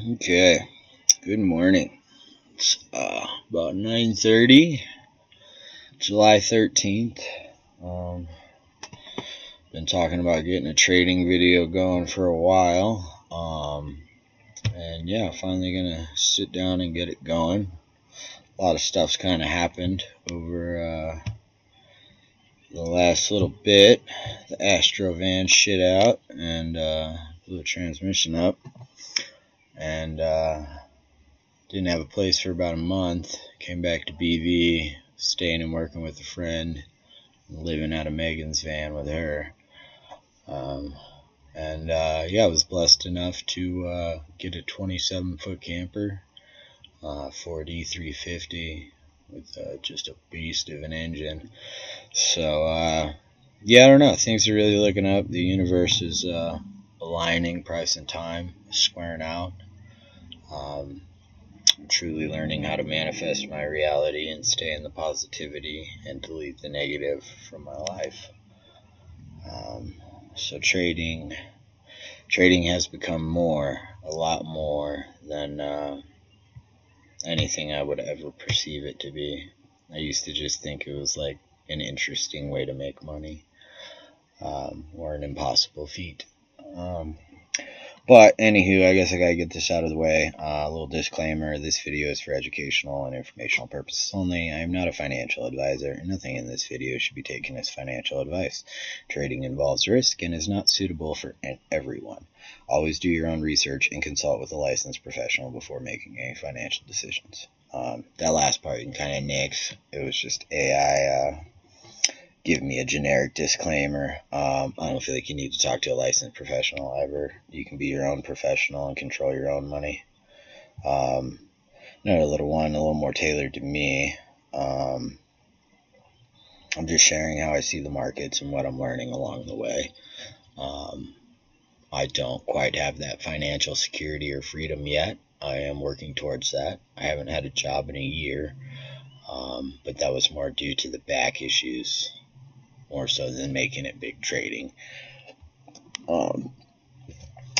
Okay, good morning. It's about 9:30, July 13th. Been talking about getting a trading video going for a while. And yeah, finally gonna sit down and get it going. A lot of stuff's kind of happened over the last little bit. The Astro van shit out and blew the transmission up. And didn't have a place for about a month. Came back to BV, staying and working with a friend, living out of Megan's van with her. Yeah, I was blessed enough to get a 27-foot camper, Ford E350 with just a beast of an engine. So, yeah, I don't know. Things are really looking up. The universe is aligning, price and time, squaring out. I'm truly learning how to manifest my reality and stay in the positivity and delete the negative from my life. So trading has become a lot more than anything I would ever perceive it to be. I used to just think it was like an interesting way to make money, or an impossible feat. But anywho, I guess I gotta get this out of the way. A little disclaimer: this video is for educational and informational purposes only. I am not a financial advisor, and nothing in this video should be taken as financial advice. Trading involves risk and is not suitable for everyone. Always do your own research and consult with a licensed professional before making any financial decisions. That last part you can kind of nix. It was just AI giving me a generic disclaimer. I don't feel like you need to talk to a licensed professional ever. You can be your own professional and control your own money. Another little one, a little more tailored to me. I'm just sharing how I see the markets and what I'm learning along the way. I don't quite have that financial security or freedom yet. I am working towards that. I haven't had a job in a year, but that was more due to the back issues, more so than making it big trading.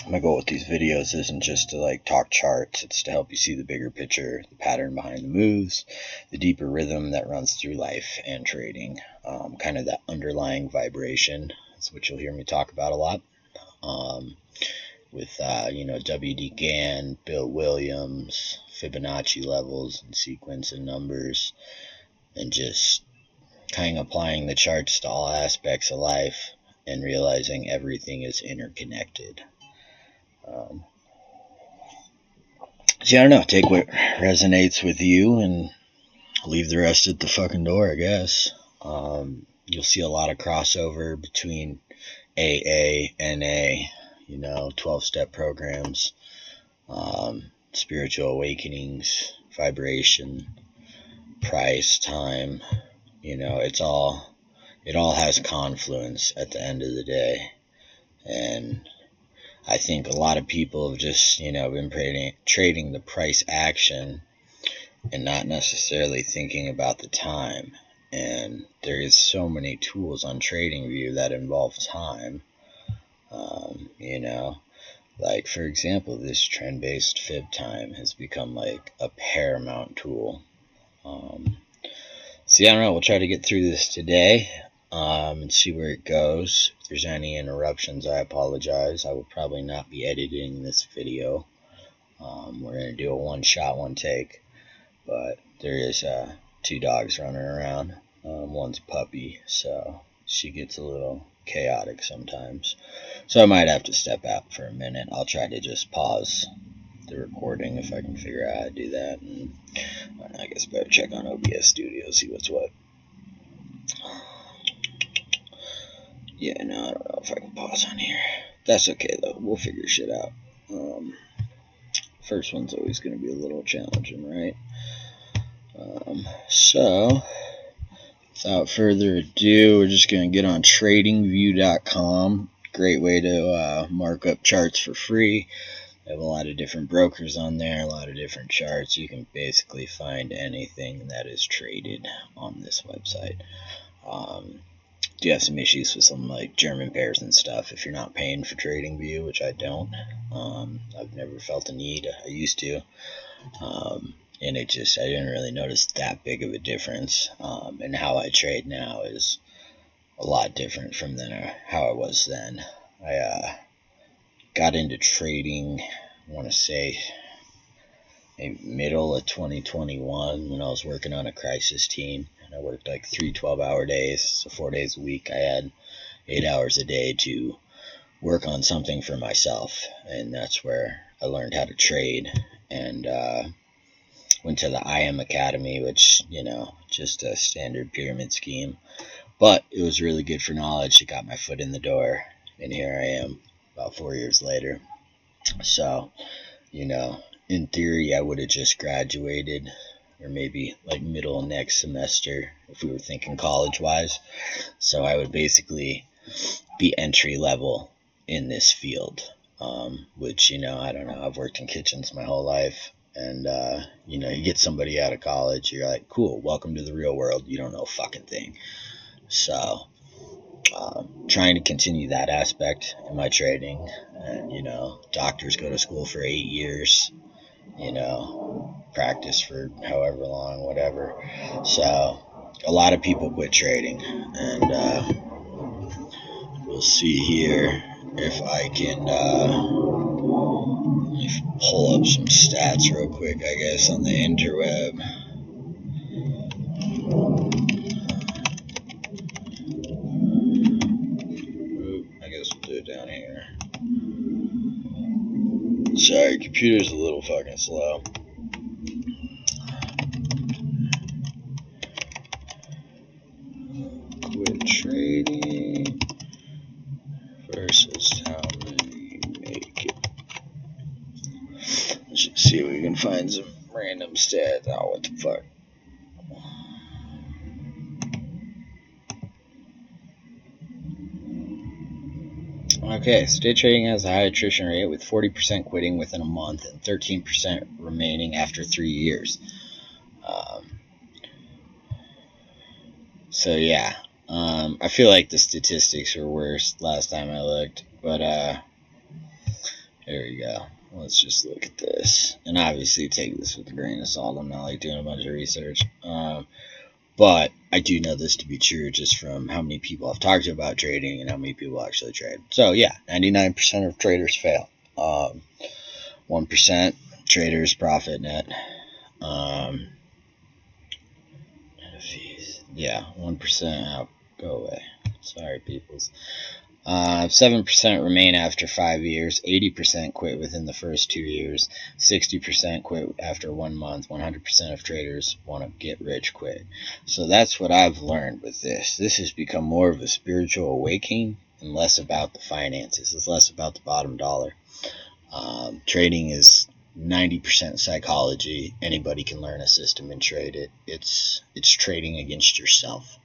My goal with these videos isn't just to talk charts. It's to help you see the bigger picture, the pattern behind the moves, the deeper rhythm that runs through life and trading, kind of that underlying vibration. That's what you'll hear me talk about a lot, with W.D. Gann, Bill Williams, Fibonacci levels and sequence and numbers, and just kind of applying the charts to all aspects of life and realizing everything is interconnected. So I don't know, take what resonates with you and leave the rest at the fucking door, I guess. You'll see a lot of crossover between AA, NA, 12-step programs, spiritual awakenings, vibration, price, time. It all has confluence at the end of the day. And I think a lot of people have just, been trading the price action and not necessarily thinking about the time. And there is so many tools on TradingView that involve time. Like for example, this trend-based fib time has become like a paramount tool. So yeah, I don't know. We'll try to get through this today, and see where it goes. If there's any interruptions, I apologize. I will probably not be editing this video. We're going to do a one-shot, one-take. But there is 2 dogs running around. One's a puppy, so she gets a little chaotic sometimes. So I might have to step out for a minute. I'll try to just pause the recording if I can figure out how to do that. And I guess better check on OBS Studio, see what's what. Yeah, no, I don't know if I can pause on here. That's okay, though. We'll figure shit out. First one's always going to be a little challenging, right? So, without further ado, we're just going to get on tradingview.com. Great way to mark up charts for free. They have a lot of different brokers on there, a lot of different charts. You can basically find anything that is traded on this website. Do you have some issues with some like German pairs and stuff? If you're not paying for TradingView, which I don't, I've never felt a need. I used to. And I didn't really notice that big of a difference. And how I trade now is a lot different from how I was then. I got into trading, I want to say, maybe middle of 2021 when I was working on a crisis team. And I worked like 3 12-hour days, so 4 days a week. I had 8 hours a day to work on something for myself. And that's where I learned how to trade. And went to the IM Academy, which, just a standard pyramid scheme. But it was really good for knowledge. It got my foot in the door. And here I am about 4 years later. So, in theory, I would have just graduated, or maybe like middle of next semester if we were thinking college-wise. So I would basically be entry level in this field, which, I don't know. I've worked in kitchens my whole life. And, you get somebody out of college, you're like, cool, welcome to the real world. You don't know a fucking thing. So, trying to continue that aspect in my trading. And, doctors go to school for 8 years, practice for however long, whatever. So, a lot of people quit trading. And we'll see here if I can pull up some stats real quick, I guess, on the interweb. I guess we'll do it down here. Sorry, computer's a little fucking slow. Quit trading versus how many make it. Let's just see if we can find some random stats. Oh, what the fuck. Okay, so day trading has a high attrition rate with 40% quitting within a month and 13% remaining after 3 years. So yeah, I feel like the statistics were worse last time I looked, but here we go. Let's just look at this, and obviously take this with a grain of salt. I'm not like doing a bunch of research, but I do know this to be true just from how many people I've talked to about trading and how many people actually trade. So yeah, 99% of traders fail. 1% traders profit net. Yeah, 1% go away. Sorry, peoples. 7% remain after 5 years. 80% quit within the first 2 years. 60% quit after 1 month. 100% of traders want to get rich quick. So that's what I've learned with this. This has become more of a spiritual awakening and less about the finances. It's less about the bottom dollar. Trading is 90% psychology. Anybody can learn a system and trade it. It's trading against yourself.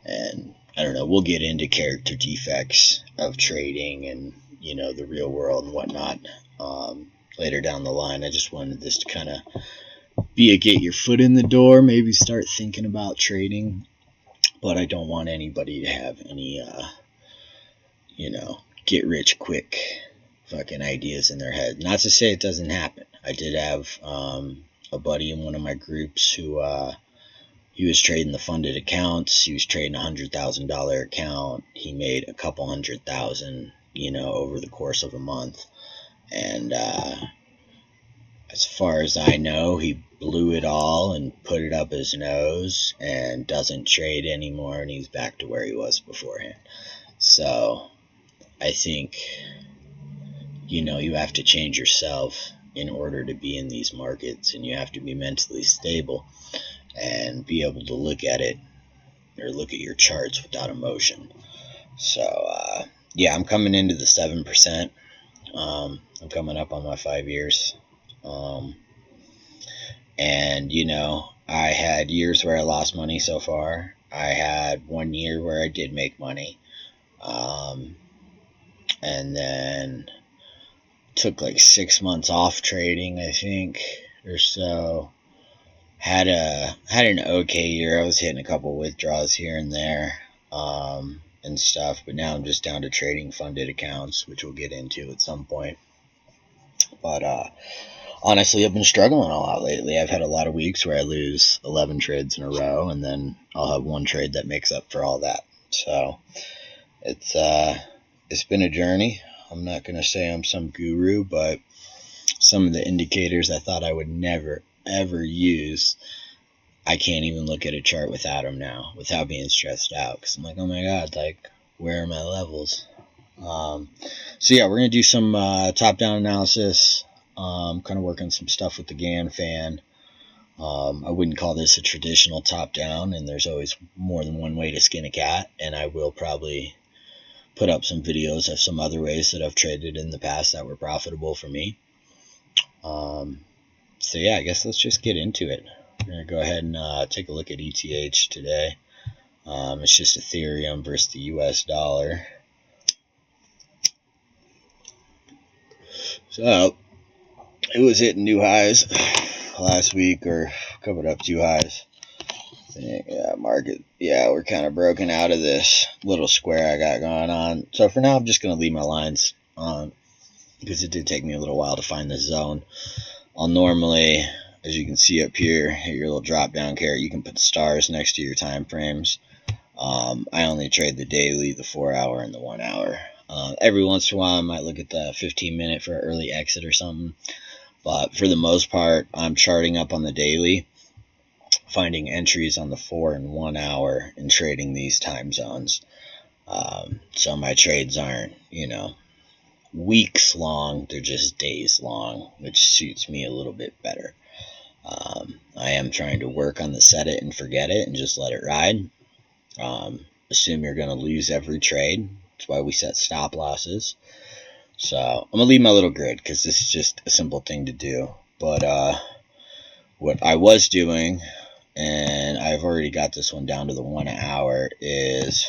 And I don't know, we'll get into character defects of trading and, the real world and whatnot later down the line. I just wanted this to kind of be a get your foot in the door, maybe start thinking about trading. But I don't want anybody to have any, get rich quick fucking ideas in their head. Not to say it doesn't happen. I did have a buddy in one of my groups who he was trading the funded accounts. He was trading $100,000 account. He made a couple $100,000, over the course of a month. And as far as I know, he blew it all and put it up his nose and doesn't trade anymore, and he's back to where he was beforehand. So I think, you have to change yourself in order to be in these markets, and you have to be mentally stable and be able to look at it or look at your charts without emotion. So, yeah, I'm coming into the 7%. I'm coming up on my 5 years. And, I had years where I lost money so far. I had 1 year where I did make money. And then took like 6 months off trading, I think, or so. Had an okay year. I was hitting a couple withdrawals here and there. and stuff, but now I'm just down to trading funded accounts, which we'll get into at some point. But honestly, I've been struggling a lot lately. I've had a lot of weeks where I lose 11 trades in a row, and then I'll have one trade that makes up for all that. So it's been a journey. I'm not going to say I'm some guru, but some of the indicators I thought I would never, ever use, I can't even look at a chart without them now, without being stressed out. Because I'm like, oh my God, like, where are my levels? So yeah, we're going to do some top-down analysis, kind of work on some stuff with the Gann fan. I wouldn't call this a traditional top-down, and there's always more than one way to skin a cat, and I will probably put up some videos of some other ways that I've traded in the past that were profitable for me. So yeah, I guess let's just get into it. We're going to go ahead and take a look at ETH today. It's just Ethereum versus the US dollar. So it was hitting new highs last week, or covered up two highs. Yeah, market. Yeah, we're kind of broken out of this little square I got going on. So for now, I'm just going to leave my lines on because it did take me a little while to find this zone. I'll normally, as you can see up here, hit your little drop down carrot. You can put stars next to your time frames. I only trade the daily, the 4 hour, and the 1 hour. Every once in a while, I might look at the 15-minute for an early exit or something. But for the most part, I'm charting up on the daily, finding entries on the 4 and 1 hour, and trading these time zones. So my trades aren't, weeks long, they're just days long, which suits me a little bit better. I am trying to work on the set it and forget it and just let it ride. Assume you're going to lose every trade. That's why we set stop losses. So I'm going to leave my little grid because this is just a simple thing to do. But what I was doing, and I've already got this one down to the 1 hour, is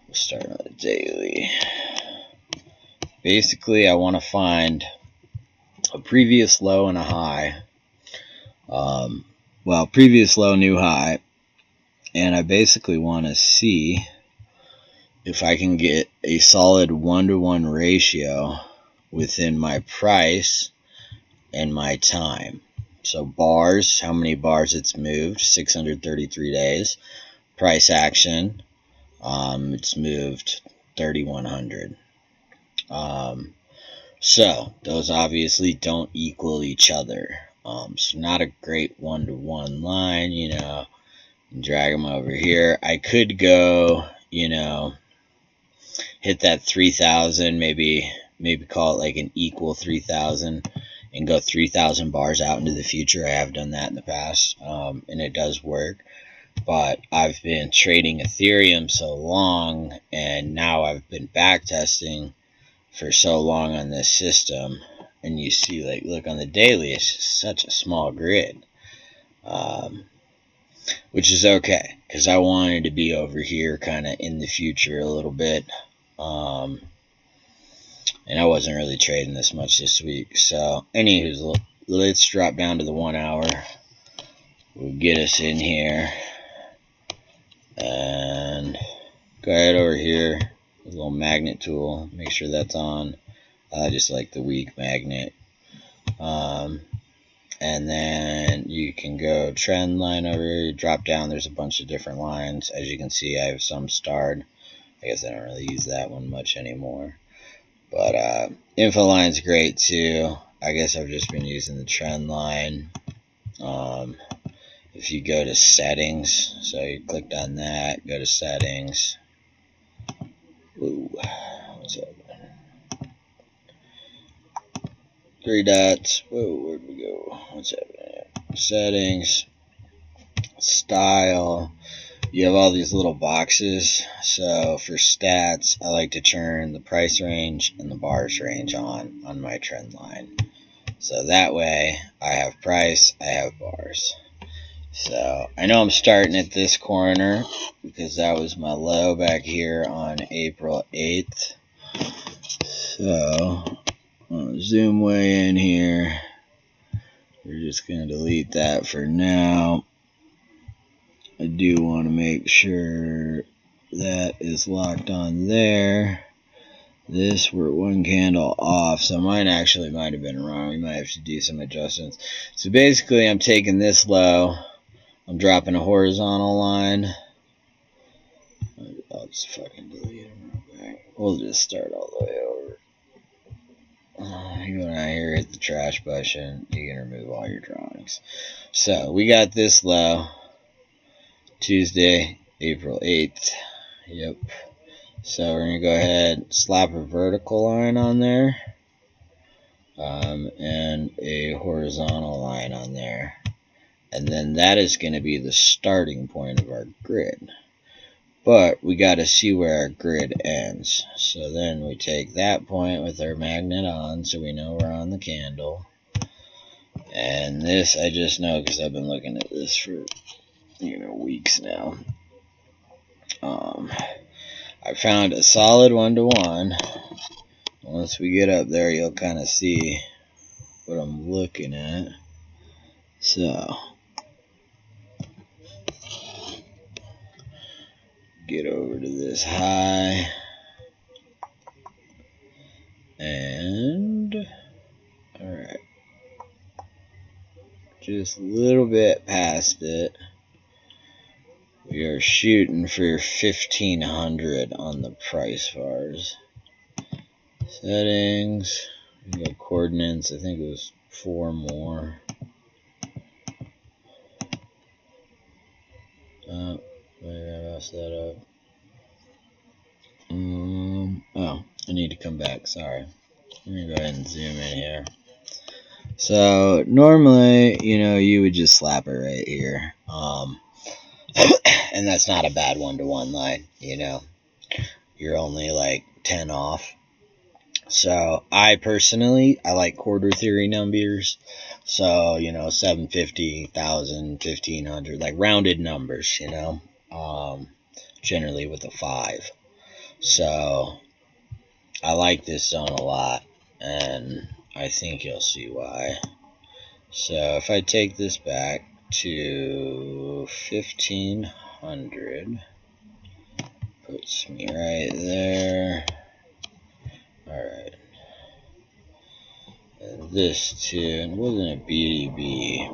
we'll start on the daily. Basically, I want to find a previous low and a high. Previous low, new high. And I basically want to see if I can get a solid 1-to-1 ratio within my price and my time. So bars, how many bars it's moved, 633 days. Price action, it's moved 3,100. So those obviously don't equal each other. So not a great 1-to-1 line, drag them over here. I could go, hit that 3,000, maybe call it like an equal 3,000 and go 3,000 bars out into the future. I have done that in the past, and it does work. But I've been trading Ethereum so long, and now I've been back testing for so long on this system, and you see, like, look on the daily, it's just such a small grid, which is okay because I wanted to be over here kind of in the future a little bit, and I wasn't really trading this much this week. So anywho, let's drop down to the 1 hour. We'll get us in here and go ahead over here, a little magnet tool, make sure that's on. I just like the weak magnet. And then you can go trend line over here, drop down, there's a bunch of different lines. As you can see, I have some starred. I guess I don't really use that one much anymore. But info line's great too. I guess I've just been using the trend line. If you go to settings, so you clicked on that, go to settings. Ooh, what's up? 3 dots. Whoa, where'd we go? What's happening? Settings, style. You have all these little boxes. So for stats, I like to turn the price range and the bars range on my trend line. So that way I have price, I have bars. So I know I'm starting at this corner because that was my low back here on April 8th. So I'll zoom way in here. We're just going to delete that for now. I do want to make sure that is locked on there. This, we're one candle off, so mine actually might have been wrong. We might have to do some adjustments. So basically, I'm taking this low, I'm dropping a horizontal line. I'll just fucking delete it real quick. We'll just start all the way over. You go down here, hit the trash button, you can remove all your drawings. So we got this low, Tuesday, April 8th. Yep. So we're going to go ahead and slap a vertical line on there, and a horizontal line on there. And then that is going to be the starting point of our grid. But we got to see where our grid ends. So then we take that point with our magnet on, so we know we're on the candle. And this I just know because I've been looking at this for weeks now. I found a solid 1-to-1. Once we get up there, you'll kind of see what I'm looking at. So get over to this high, and alright, just a little bit past it. We are shooting for 1500 on the price bars. Settings, we got coordinates, I think it was 4 more. Oh, maybe I messed that up. Oh, I need to come back, sorry. Let me go ahead and zoom in here. So normally, you would just slap it right here. And that's not a bad 1-to-1 line, You're only like 10 off. So I personally, I like quarter theory numbers. So, 750, 1,000, 1,500, like rounded numbers, generally with a 5. So I like this zone a lot, and I think you'll see why. So if I take this back to 1,500, puts me right there. Alright. And this too, it wasn't a BDB,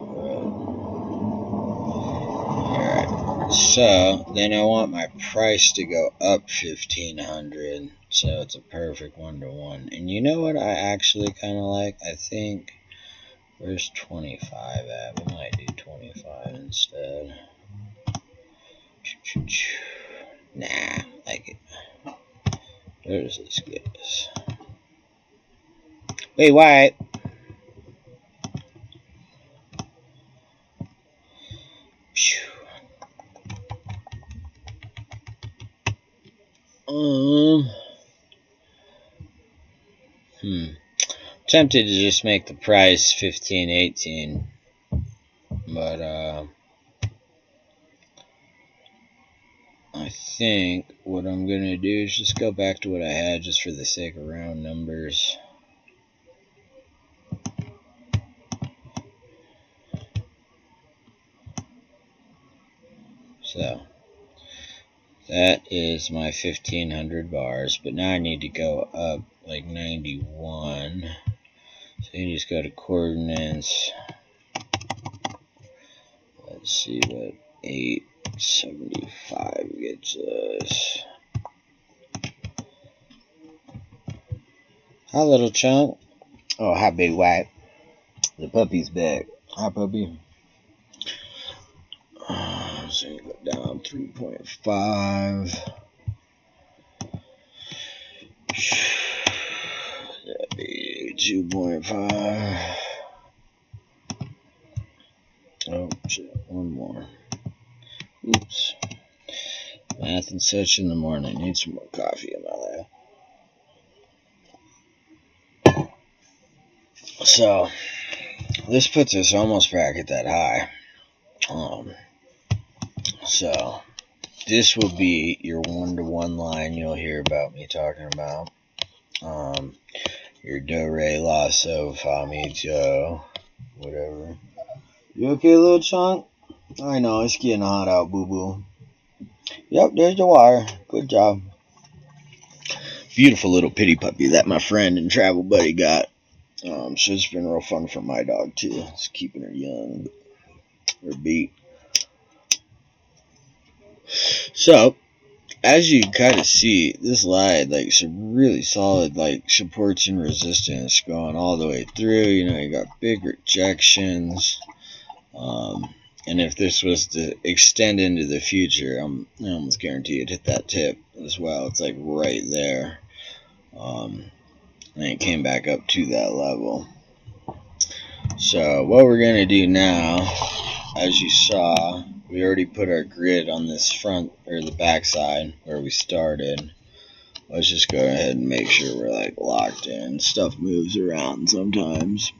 alright. So then I want my price to go up 1,500, so it's a perfect 1-to-1. And you know what I actually kind of like? I think, where's 25 at? We might do 25 instead. Nah, like it. Where does this get us? Wait, what? Tempted to just make the price 15, 18, but I think what I'm gonna do is just go back to what I had, just for the sake of round numbers. So that is my 1,500 bars, but now I need to go up like 91. So you just go to coordinates. Let's see what 875 gets us. Hi, little chunk. Oh, hi, big white. The puppy's back. Hi, puppy. So you go down 3.5. That'd be 2.5. Oh, shit. One more. Oops. Math and such in the morning. I need some more coffee in my life. So, this puts us almost back at that high. So, this will be your 1-to-1 line you'll hear about me talking about. Your do, re, la, so, fa, mi, do, whatever. You okay, little chunk? I know, it's getting hot out, boo-boo. Yep, there's the wire. Good job. Beautiful little pitty puppy that my friend and travel buddy got. So it's been real fun for my dog too. It's keeping her young, her beat. So as you kind of see, this line, like some really solid like supports and resistance going all the way through. You know, you got big rejections. And if this was to extend into the future, I almost guarantee it'd hit that tip as well. It's like right there. And it came back up to that level. So what we're going to do now, as you saw, we already put our grid on this front or the back side where we started. Let's just go ahead and make sure we're like locked in. Stuff moves around sometimes.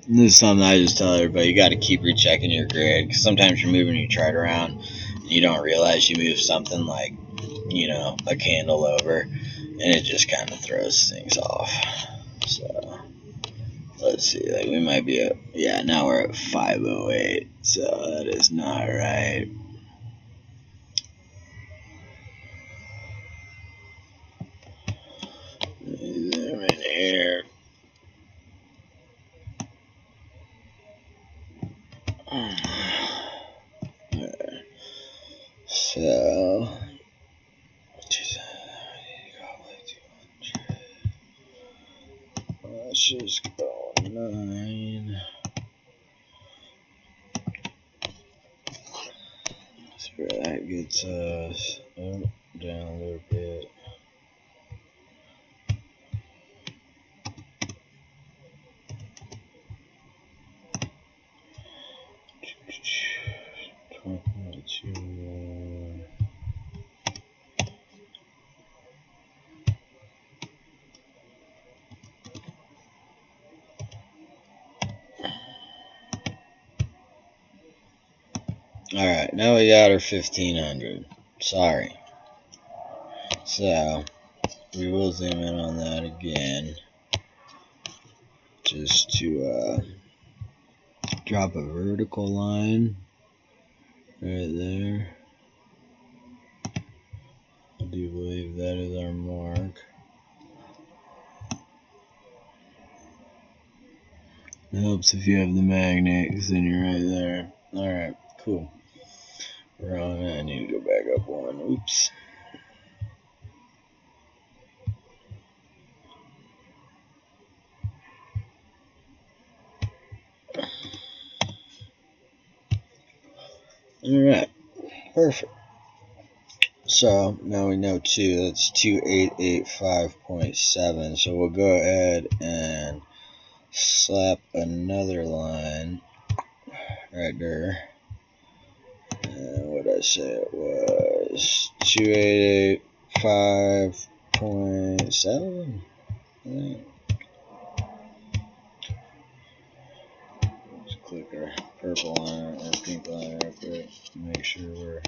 This is something I just tell everybody, you got to keep rechecking your grid, because sometimes you're moving your chart around and you don't realize you moved something like, you know, a candle over, and it just kind of throws things off. So let's see, like we might be at, yeah, now we're at 508, so that is not right. Zoom in here. So let's just go 9. That's where that gets us. Oh, down a little bit. Alright, now we got our 1500. Sorry. So, we will zoom in on that again. Just to drop a vertical line right there. I do believe that is our mark. It helps if you have the magnet, because then you're right there. Alright, cool. We're on it. I need to go back up one. Oops. Alright, perfect. So now we know 2, that's 2885.7. So we'll go ahead and slap another line right there. And what did I say it was? 2885.7? Let's click our purple line or pink line real quick to make sure we're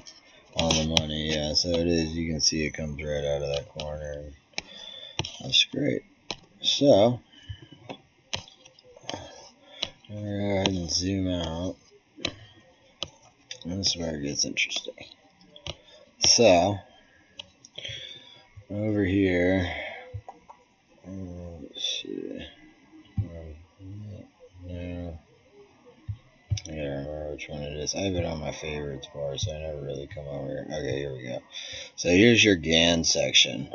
on the money. Yeah, so it is. You can see it comes right out of that corner. That's great. So I'm going to go ahead and zoom out. And this is where it gets interesting. So over here, let's see. No, I gotta remember which one it is. I have it on my favorites bar, so I never really come over here. Okay, here we go. So here's your Gann section.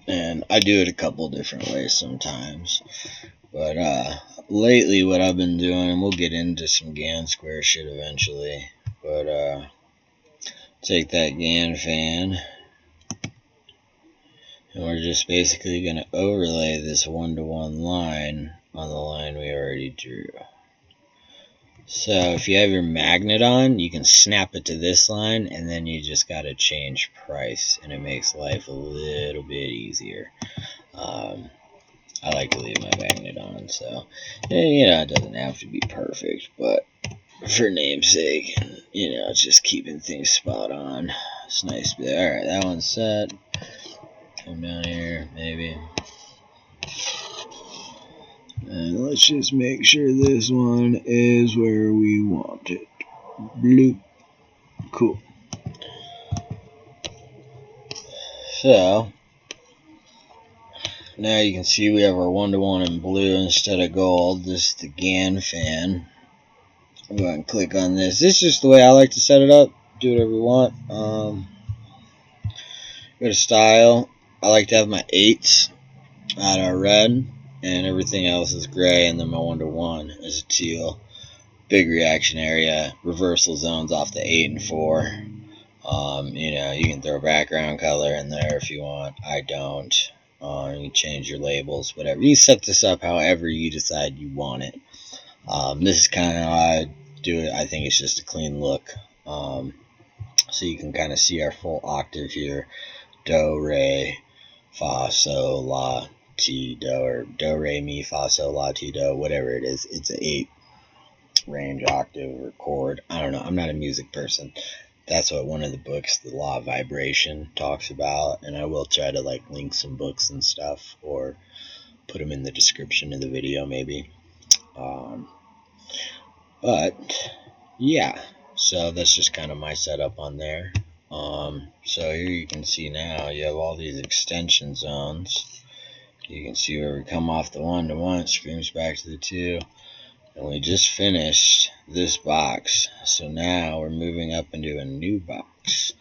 And I do it a couple different ways sometimes. But lately what I've been doing, and we'll get into some Gann square shit eventually, but take that Gann fan, and we're just basically going to overlay this one-to-one line on the line we already drew. So if you have your magnet on, you can snap it to this line, and then you just got to change price, and it makes life a little bit easier. I like to leave my magnet on, so, you know, it doesn't have to be perfect, but for namesake, you know, it's just keeping things spot on. It's nice. Alright, that one's set. Come down here, maybe. And let's just make sure this one is where we want it. Bloop. Cool. So now you can see we have our 1-to-1 in blue instead of gold. This is the Gann fan. I'll go ahead and click on this. This is just the way I like to set it up. Do whatever you want. Go to style. I like to have my 8s that are red, and everything else is gray, and then my 1-to-1 is a teal. Big reaction area, reversal zones off the 8 and 4. You can throw background color in there if you want. I don't. You change your labels, whatever. You set this up however you decide you want it. This is kind of how I do it. I think it's just a clean look. So you can kind of see our full octave here. Do, re, fa, sol, la, ti, do, or do, re, mi, fa, sol, la, ti, do, whatever it is. It's an 8 range octave or chord. I don't know. I'm not a music person. That's what one of the books, The Law of Vibration, talks about. And I will try to link some books and stuff, or put them in the description of the video maybe. But yeah, so that's just kind of my setup on there. So here you can see now you have all these extension zones. You can see where we come off the 1-to-1, it screams back to the 2. And we just finished this box. So now we're moving up into a new box.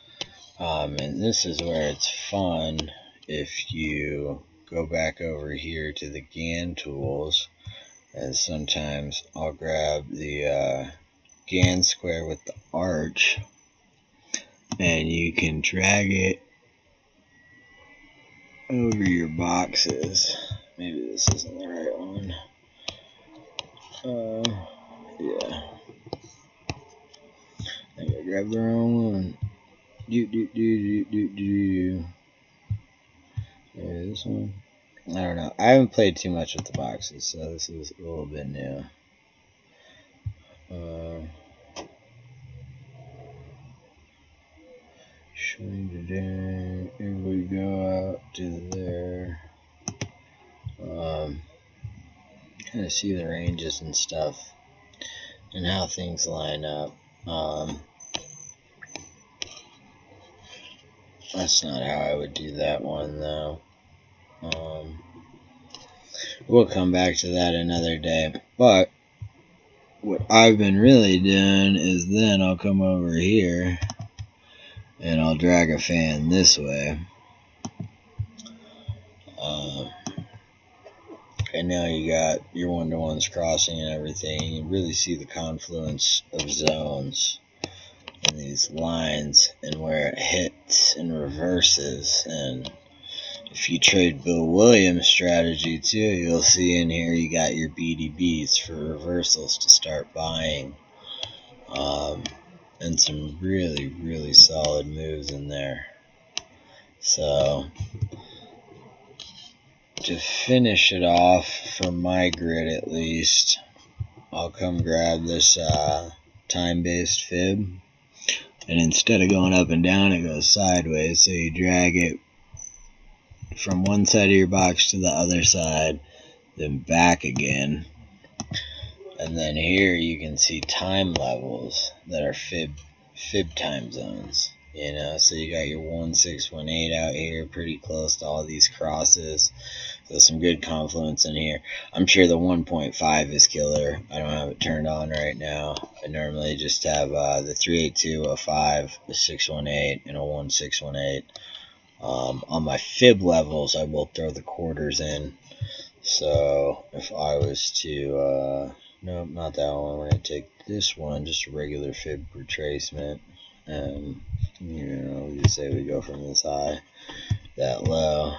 And this is where it's fun if you go back over here to the Gann tools. And sometimes I'll grab the Gann square with the arch, and you can drag it over your boxes. Maybe this isn't the right one. Yeah. I think I grabbed the wrong one. Maybe this one. I don't know. I haven't played too much with the boxes, so this is a little bit new. Here we go out to there. Kind of see the ranges and stuff and how things line up. That's not how I would do that one though. We'll come back to that another day. But what I've been really doing is then I'll come over here and I'll drag a fan this way. And now you got your 1-to-1s crossing and everything. You really see the confluence of zones and these lines and where it hits and reverses. And if you trade Bill Williams' strategy too, you'll see in here you got your BDBs for reversals to start buying. And some really, really solid moves in there. So to finish it off, for my grid at least, I'll come grab this time-based fib, and instead of going up and down, it goes sideways. So you drag it from one side of your box to the other side, then back again. And then here you can see time levels that are fib time zones. So you got your 1618 out here, pretty close to all these crosses. So some good confluence in here. I'm sure the 1.5 is killer. I don't have it turned on right now. I normally just have the 382, a 5, a 618, and a 1618. On my fib levels, I will throw the quarters in. So if I was to, no, not that one. We're going to take this one, just a regular fib retracement. We just say we go from this high, that low.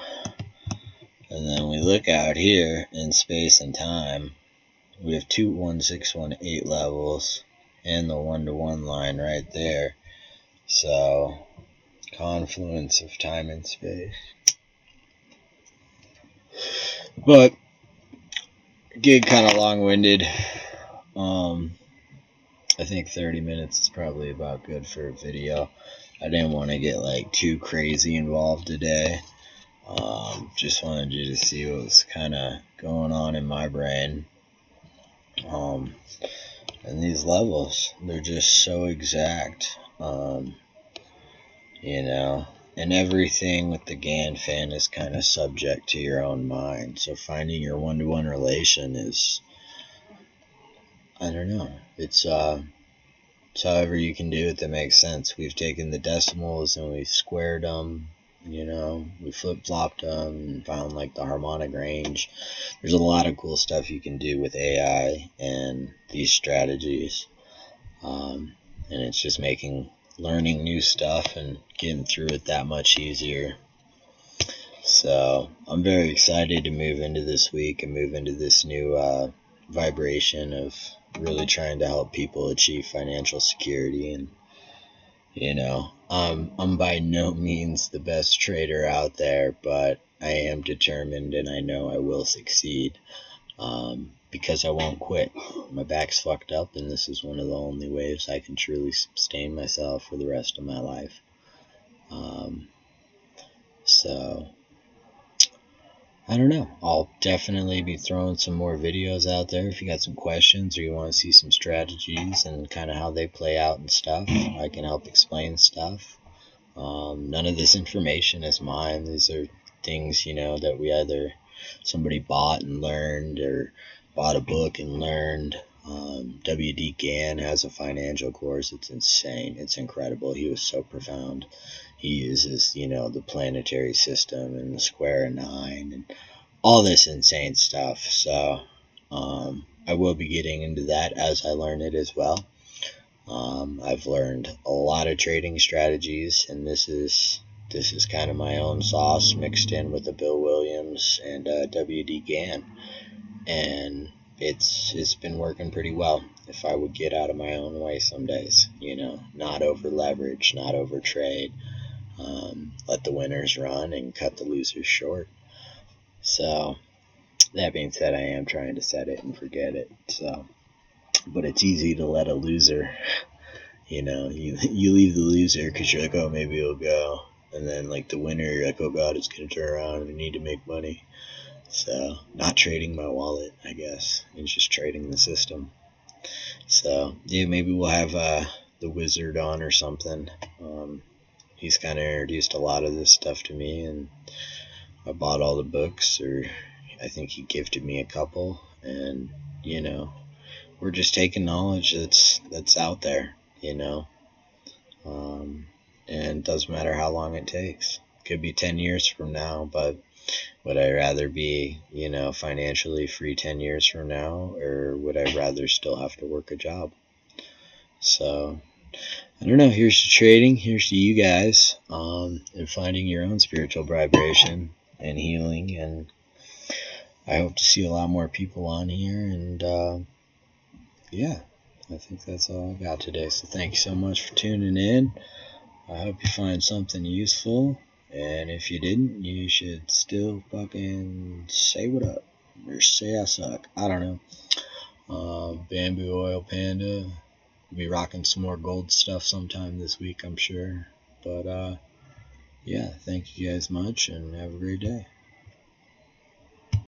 And then we look out here in space and time. We have two 1618 levels and the 1-to-1 line right there. So, confluence of time and space. But, gig kind of long-winded. I think 30 minutes is probably about good for a video. I didn't want to get too crazy involved today. Just wanted you to see what was kind of going on in my brain. And these levels, they're just so exact. And everything with the Gann fan is kind of subject to your own mind. So finding your one-to-one relation is, I don't know, it's however you can do it that makes sense. We've taken the decimals and we've squared them, we flip-flopped them and found like the harmonic range. There's a lot of cool stuff you can do with AI and these strategies. And it's just making learning new stuff and getting through it that much easier. So I'm very excited to move into this week and move into this new vibration of really trying to help people achieve financial security. And I'm by no means the best trader out there, but I am determined and I know I will succeed. Because I won't quit. My back's fucked up, and this is one of the only ways I can truly sustain myself for the rest of my life. So, I don't know. I'll definitely be throwing some more videos out there. If you got some questions or you want to see some strategies and kind of how they play out and stuff, I can help explain stuff. None of this information is mine. These are things, that we either somebody bought and learned or bought a book and learned. W.D. Gann has a financial course. It's insane. It's incredible. He was so profound. He uses, the planetary system and the square of 9 and all this insane stuff. So I will be getting into that as I learn it as well. I've learned a lot of trading strategies, and this is kind of my own sauce mixed in with the Bill Williams and W.D. Gann, and it's been working pretty well. If I would get out of my own way some days, not over leverage, not over trade, let the winners run and cut the losers short. So that being said, I am trying to set it and forget it. So, but it's easy to let a loser. You leave the loser because you're like, oh, maybe it'll go. And then, like, the winner, you're like, oh, God, it's going to turn around and I need to make money. So, not trading my wallet, I guess. It's just trading the system. So, yeah, maybe we'll have the wizard on or something. He's kind of introduced a lot of this stuff to me, and I bought all the books, or I think he gifted me a couple. And, we're just taking knowledge that's out there. And it doesn't matter how long it takes. It could be 10 years from now, but would I rather be, financially free 10 years from now, or would I rather still have to work a job? So, I don't know. Here's to trading. Here's to you guys, and finding your own spiritual vibration and healing. And I hope to see a lot more people on here. And, yeah. I think that's all I got today. So thank you so much for tuning in. I hope you find something useful. And if you didn't, you should still fucking say what up. Or say I suck. I don't know. Bamboo oil Panda. We'll be rocking some more gold stuff sometime this week, I'm sure. But, yeah, thank you guys much and have a great day.